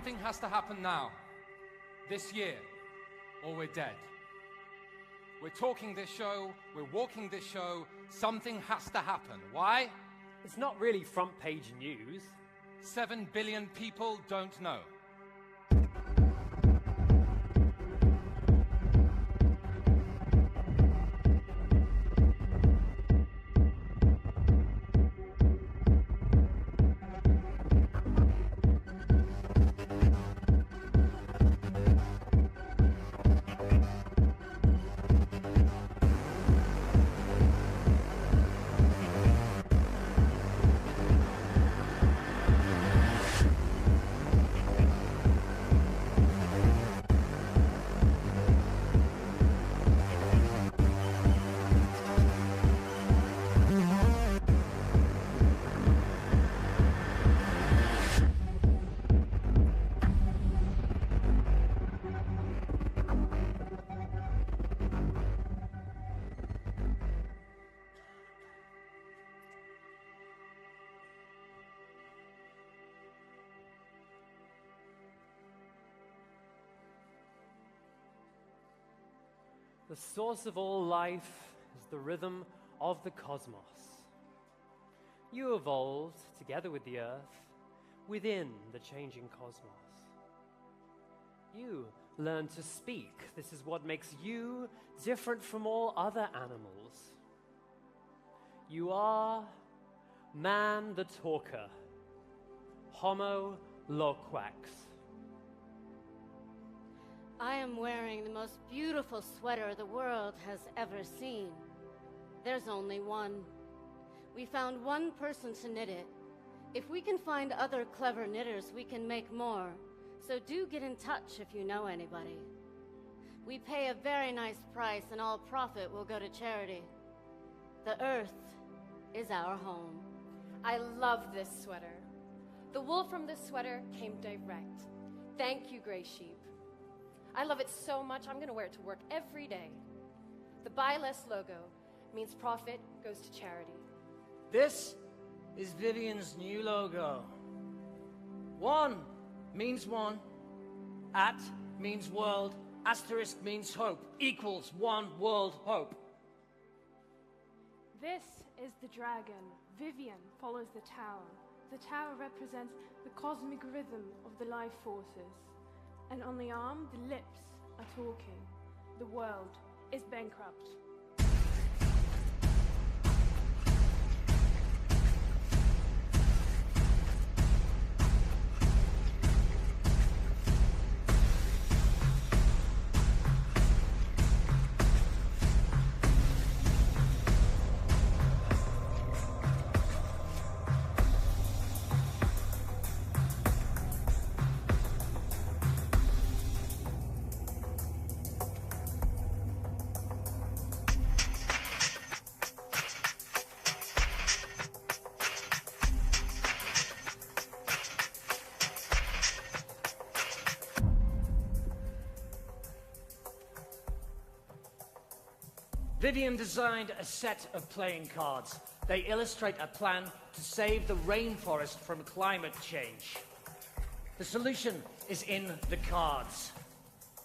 Something has to happen now, this year, or we're dead. We're talking this show, we're walking this show, something has to happen. Why? It's not really front page news. 7 billion people don't know. The source of all life is the rhythm of the cosmos. You evolved together with the Earth within the changing cosmos. You learned to speak. This is what makes you different from all other animals. You are man the talker, Homo loquax. I am wearing the most beautiful sweater the world has ever seen. There's only one. We found one person to knit it. If we can find other clever knitters, we can make more. So do get in touch if you know anybody. We pay a very nice price and all profit will go to charity. The earth is our home. I love this sweater. The wool from this sweater came direct. Thank you, Gray Sheep. I love it so much, I'm going to wear it to work every day. The Buy Less logo means profit goes to charity. This is Vivienne's new logo. One means one. At means world. Asterisk means hope. Equals one world hope. This is the dragon. Vivienne follows the tower. The tower represents the cosmic rhythm of the life forces. And on the arm, the lips are talking. The world is bankrupt. Vivienne designed a set of playing cards. They illustrate a plan to save the rainforest from climate change. The solution is in the cards.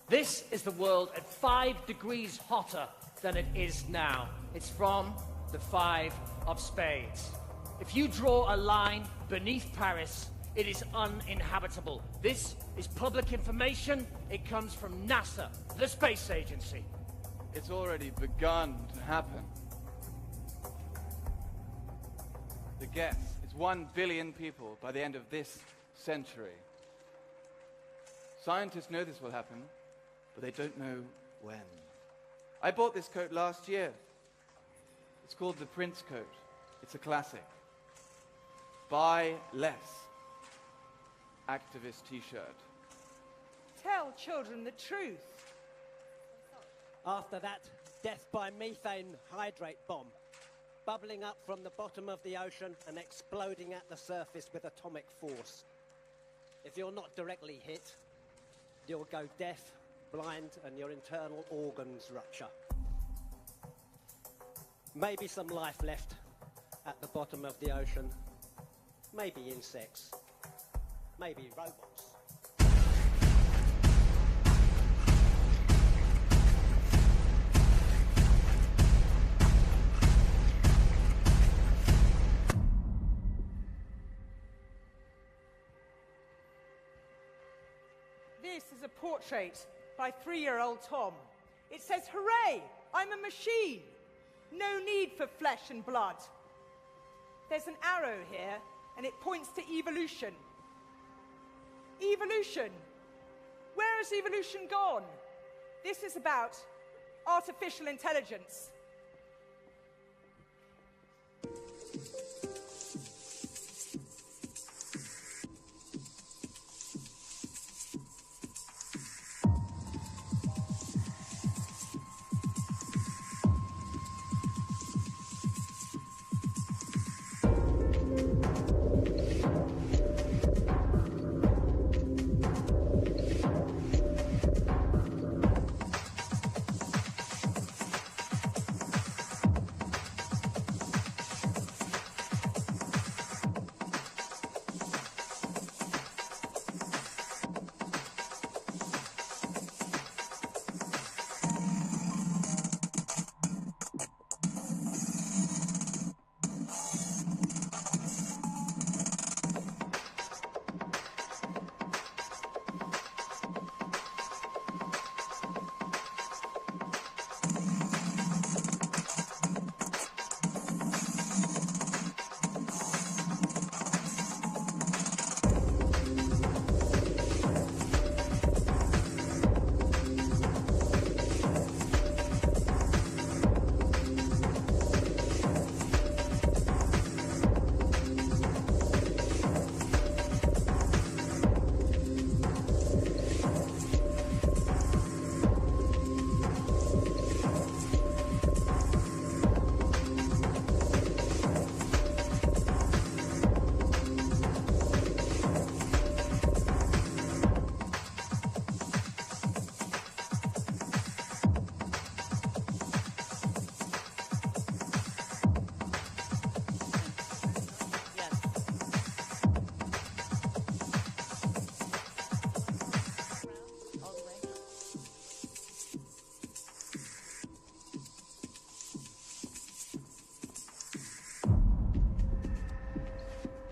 This is the world at 5 degrees hotter than it is now. It's from the 5 of spades. If you draw a line beneath Paris, it is uninhabitable. This is public information. It comes from NASA, the space agency. It's already begun to happen. The guess is 1 billion people by the end of this century. Scientists know this will happen, but they don't know when. I bought this coat last year. It's called the Prince coat. It's a classic. Buy less. Activist t-shirt. Tell children the truth. After that, death by methane hydrate bomb, bubbling up from the bottom of the ocean and exploding at the surface with atomic force. If you're not directly hit, you'll go deaf, blind, and your internal organs rupture. Maybe some life left at the bottom of the ocean. Maybe insects. Maybe robots. a portrait by 3-year-old Tom. It says, "Hooray, I'm a machine. No need for flesh and blood." There's an arrow here, and it points to evolution. Evolution. Where has evolution gone? This is about artificial intelligence.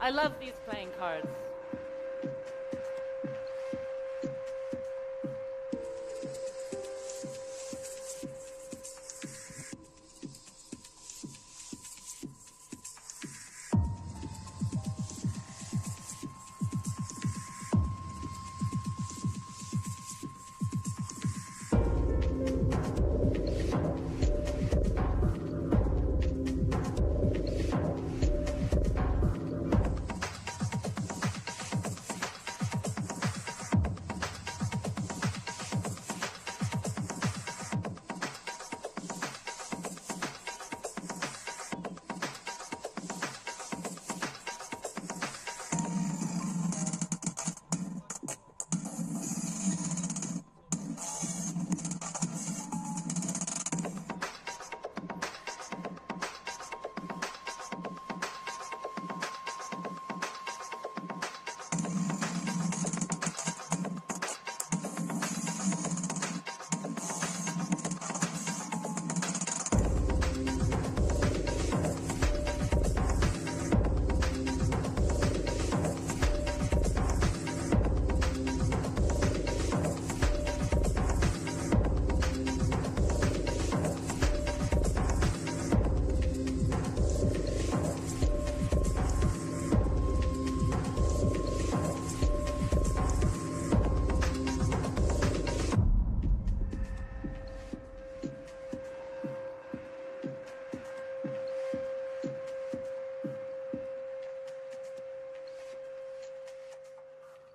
I love these playing cards.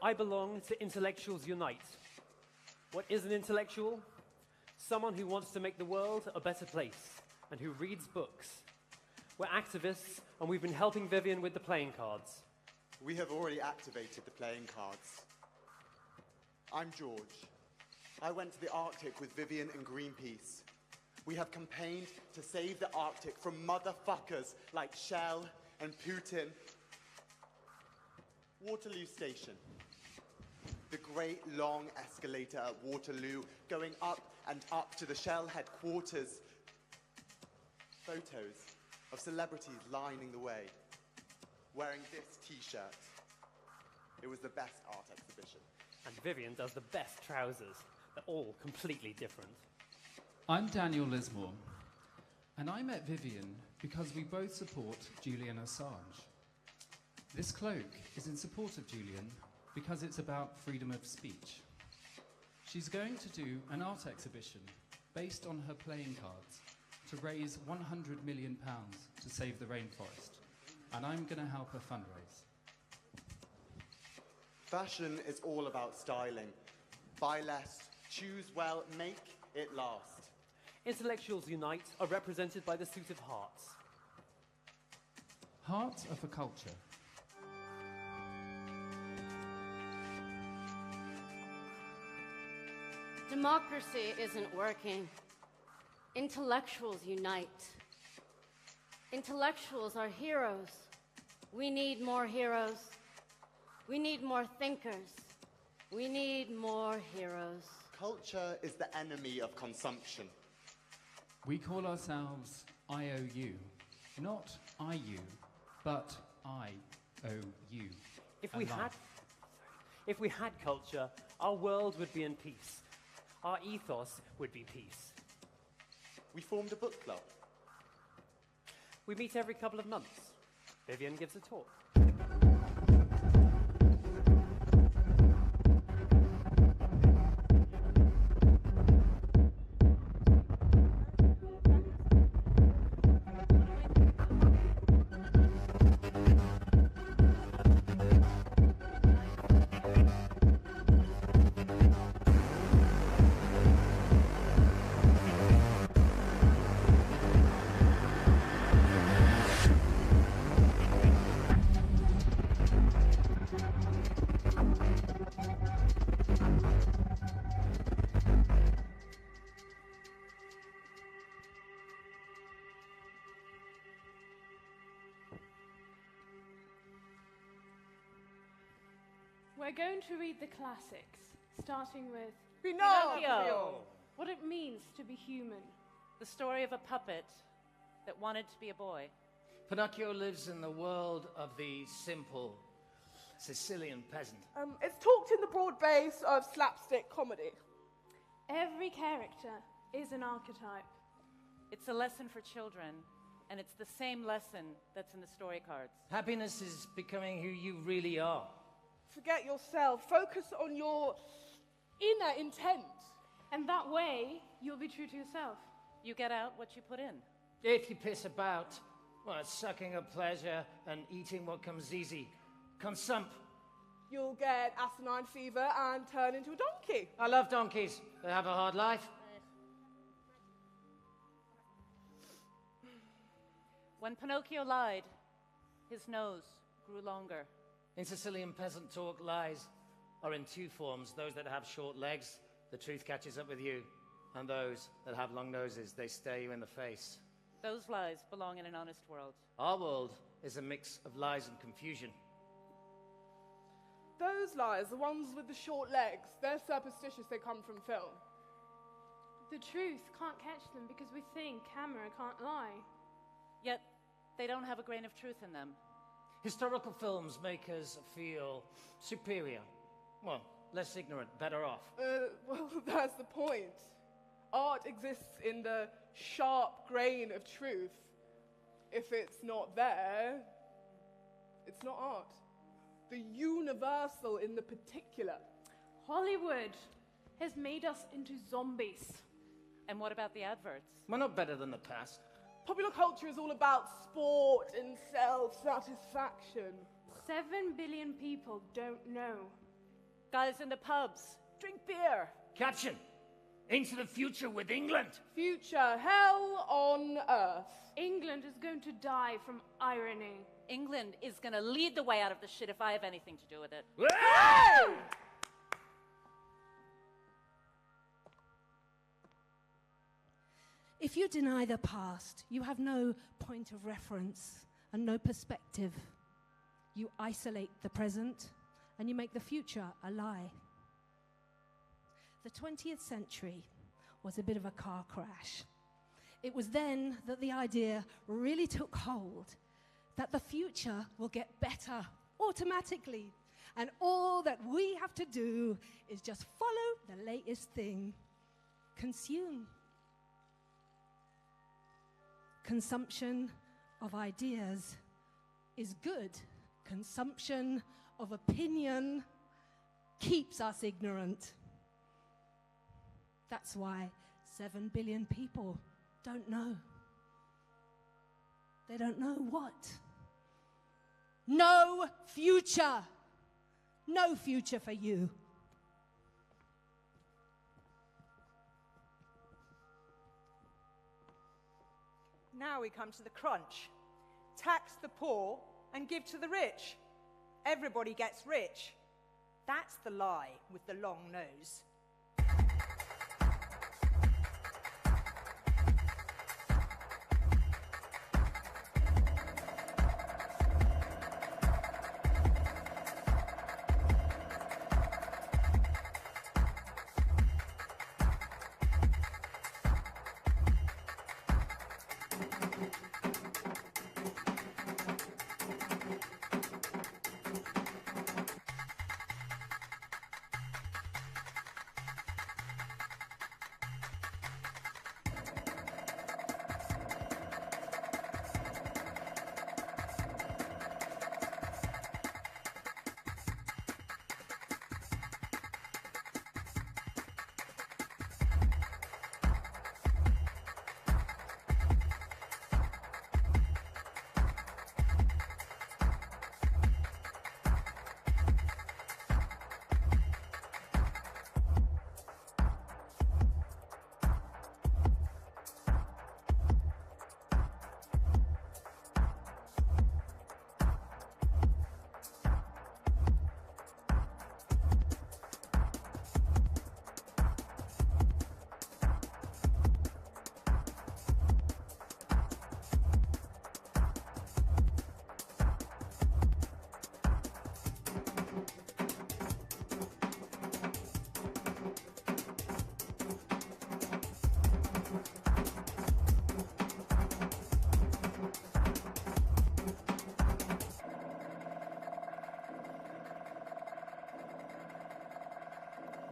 I belong to Intellectuals Unite. What is an intellectual? Someone who wants to make the world a better place and who reads books. We're activists, and we've been helping Vivienne with the playing cards. We have already activated the playing cards. I'm George. I went to the Arctic with Vivienne and Greenpeace. We have campaigned to save the Arctic from motherfuckers like Shell and Putin. Waterloo Station. The great long escalator at Waterloo going up and up to the Shell headquarters. Photos of celebrities lining the way, wearing this t-shirt. It was the best art exhibition. And Vivienne does the best trousers. They're all completely different. I'm Daniel Lismore, and I met Vivienne because we both support Julian Assange. This cloak is in support of Julian because it's about freedom of speech. She's going to do an art exhibition based on her playing cards to raise £100 million to save the rainforest, and I'm going to help her fundraise. Fashion is all about styling. Buy less, choose well, make it last. Intellectuals Unite are represented by the suit of hearts. Hearts are for culture. Democracy isn't working. Intellectuals unite. Intellectuals are heroes. We need more heroes. We need more thinkers. We need more heroes. Culture is the enemy of consumption. We call ourselves IOU, not IU, but IOU. If we had culture, our world would be in peace. Our ethos would be peace. We formed a book club. We meet every couple of months. Vivienne gives a talk. We're going to read the classics, starting with Pinocchio! what it means to be human. The story of a puppet that wanted to be a boy. Pinocchio lives in the world of the simple Sicilian peasant. It's talked in the broad base of slapstick comedy. Every character is an archetype. It's a lesson for children, and it's the same lesson that's in the story cards. Happiness is becoming who you really are. Forget yourself. Focus on your inner intent. And that way, you'll be true to yourself. You get out what you put in. If you piss about, well, it's sucking a pleasure and eating what comes easy. Consump. You'll get asinine fever and turn into a donkey. I love donkeys. They have a hard life. When Pinocchio lied, his nose grew longer. In Sicilian peasant talk, lies are in two forms. Those that have short legs, the truth catches up with you. And those that have long noses, they stare you in the face. Those lies belong in an honest world. Our world is a mix of lies and confusion. Those lies, the ones with the short legs, they're superstitious, they come from film. The truth can't catch them because we think camera can't lie. Yet, they don't have a grain of truth in them. Historical films make us feel superior. Well, less ignorant, better off. Well, that's the point. Art exists in the sharp grain of truth. If it's not there, it's not art. The universal in the particular. Hollywood has made us into zombies. And what about the adverts? We're not better than the past. Popular culture is all about sport and self-satisfaction. 7 billion people don't know. Guys in the pubs, drink beer. Caption: Into the future with England. Future hell on earth. England is going to die from irony. England is going to lead the way out of the shit if I have anything to do with it. Whoa! If you deny the past, you have no point of reference and no perspective. You isolate the present and you make the future a lie. The 20th century was a bit of a car crash. It was then that the idea really took hold that the future will get better automatically And all that we have to do is just follow the latest thing. Consume. Consumption of ideas is good. Consumption of opinion keeps us ignorant. That's why 7 billion people don't know. They don't know what? No future. No future for you. Now we come to the crunch. Tax the poor and give to the rich. Everybody gets rich. That's the lie with the long nose.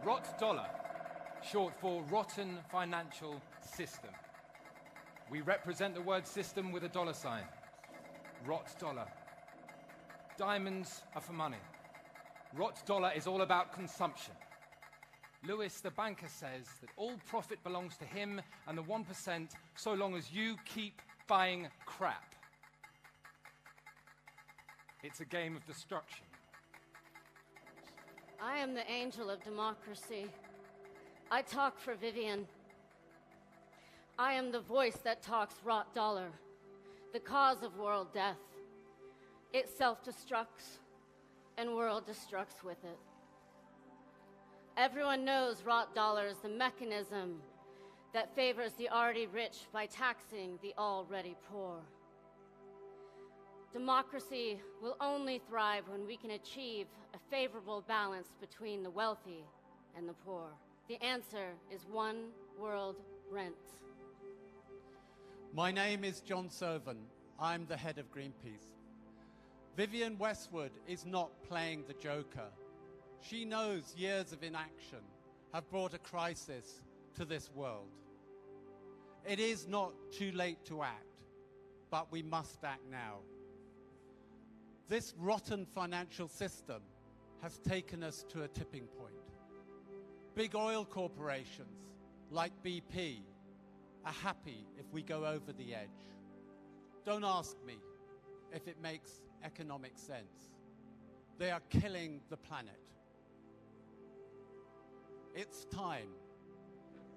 Rot dollar, short for rotten financial system. We represent the word system with a dollar sign. Rot dollar. Diamonds are for money. Rot dollar is all about consumption. Lewis, the banker, says that all profit belongs to him and the 1% so long as you keep buying crap. It's a game of destruction. I am the angel of democracy. I talk for Vivienne. I am the voice that talks rot dollar, the cause of world death. It self-destructs, and world destructs with it. Everyone knows rot dollar is the mechanism that favors the already rich by taxing the already poor. Democracy will only thrive when we can achieve a favorable balance between the wealthy and the poor. The answer is one world rent. My name is John Servan. I'm the head of Greenpeace. Vivienne Westwood is not playing the Joker. She knows years of inaction have brought a crisis to this world. It is not too late to act, but we must act now. This rotten financial system has taken us to a tipping point. Big oil corporations like BP are happy if we go over the edge. Don't ask me if it makes economic sense. They are killing the planet. It's time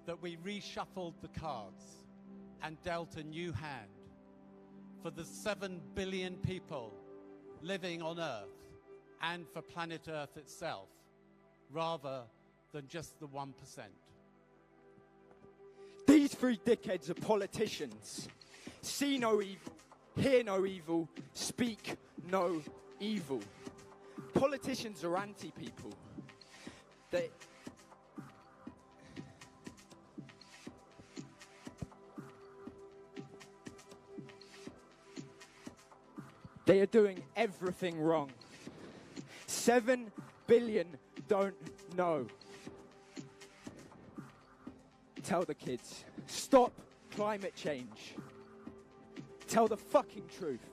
that we reshuffled the cards and dealt a new hand for the 7 billion people living on Earth and for planet Earth itself, rather than just the 1%. These three dickheads are politicians. See no evil, hear no evil, speak no evil. Politicians are anti-people. They are doing everything wrong. 7 billion don't know. Tell the kids, stop climate change. Tell the fucking truth.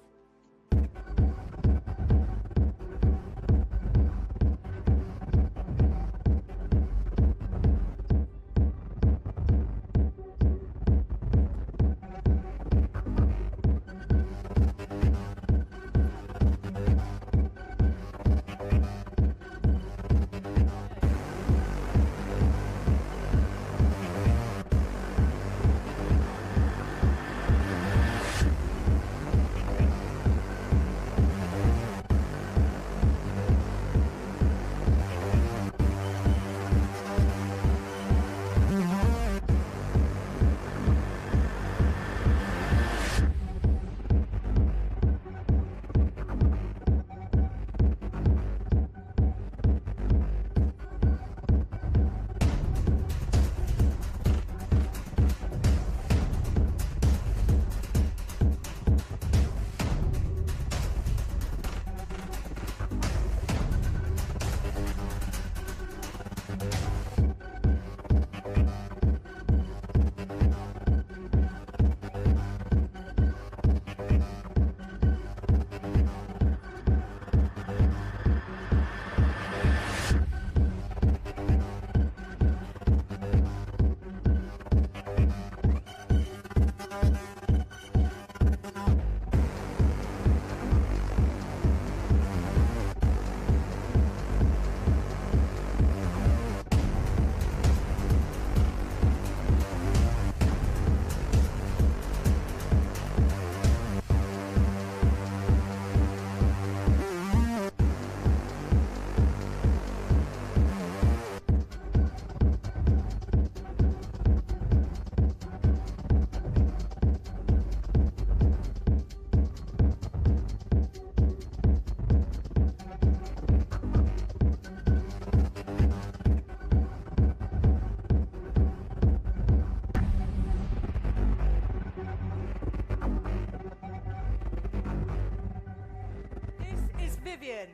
Vivienne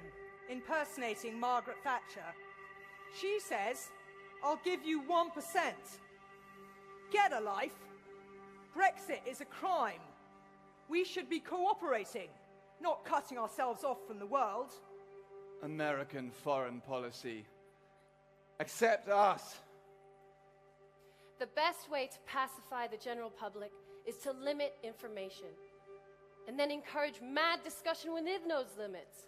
impersonating Margaret Thatcher. She says, I'll give you 1%. Get a life. Brexit is a crime. We should be cooperating, not cutting ourselves off from the world. American foreign policy. Accept us. The best way to pacify the general public is to limit information and then encourage mad discussion within those limits.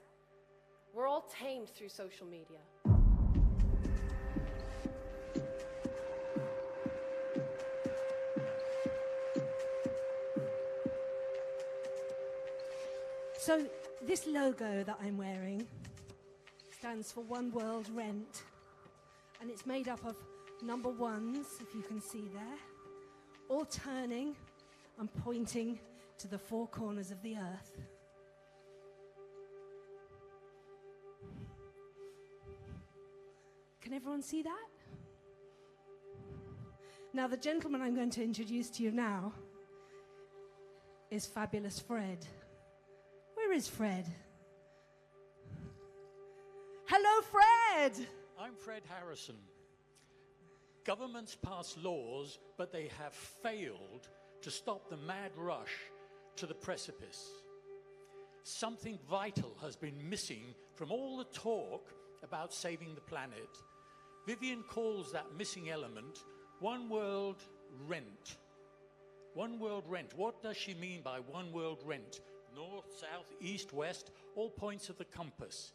We're all tamed through social media. So this logo that I'm wearing stands for One World Rent, and it's made up of number ones, if you can see there, all turning and pointing to the four corners of the earth. Can everyone see that? Now, the gentleman I'm going to introduce to you now is Fabulous Fred. Where is Fred? Hello, Fred! I'm Fred Harrison. Governments pass laws, but they have failed to stop the mad rush to the precipice. Something vital has been missing from all the talk about saving the planet. Vivienne calls that missing element one world rent. One world rent. What does she mean by one world rent? North, south, east, west, all points of the compass.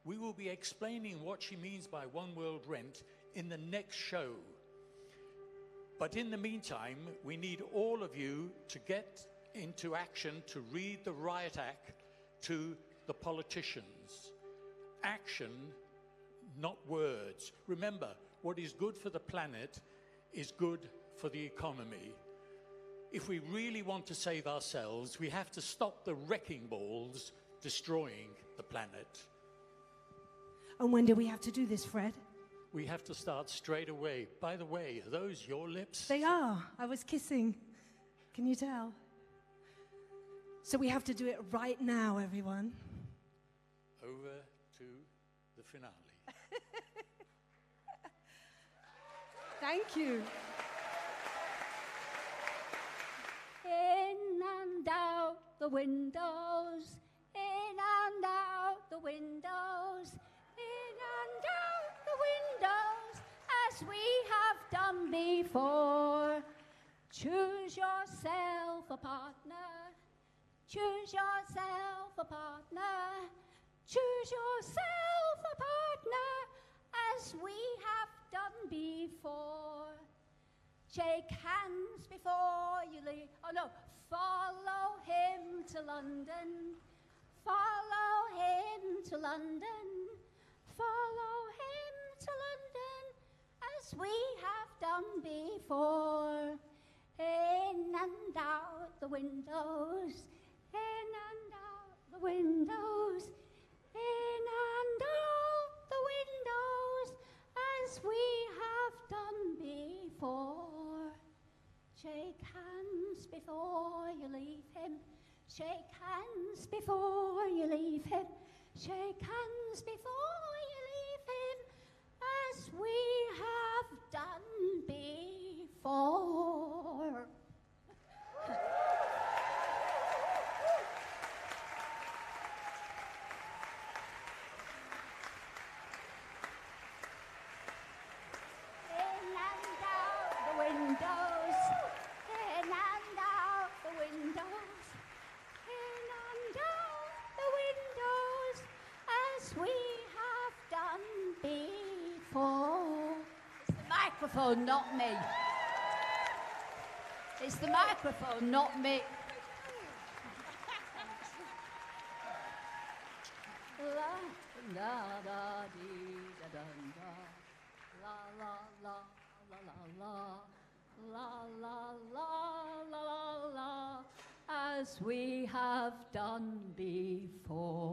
We will be explaining what she means by one world rent in the next show. But in the meantime, we need all of you to get into action, to read the riot act to the politicians. Action, not words. Remember, what is good for the planet is good for the economy. If we really want to save ourselves, we have to stop the wrecking balls destroying the planet. And when do we have to do this, Fred? We have to start straight away. By the way, are those your lips? They are. I was kissing. Can you tell? So we have to do it right now, everyone. Over to the finale. Thank you. In and out the windows, in and out the windows, in and out the windows, as we have done before. Choose yourself a partner, choose yourself a partner, choose yourself a partner, as we have done before. Shake hands before you leave. Oh no, follow him to London. Follow him to London. Follow him to London, as we have done before. In and out the windows. In and out the windows. In and out the windows, as we have done before. Shake hands before you leave him. Shake hands before you leave him. Shake hands before you leave him, as we have done before. Windows, in and out the windows, in and out the windows, as we have done before. It's the microphone, not me. It's the microphone, not me. La la da dee da dun da, la la la la la la. La la la la la la, as we have done before.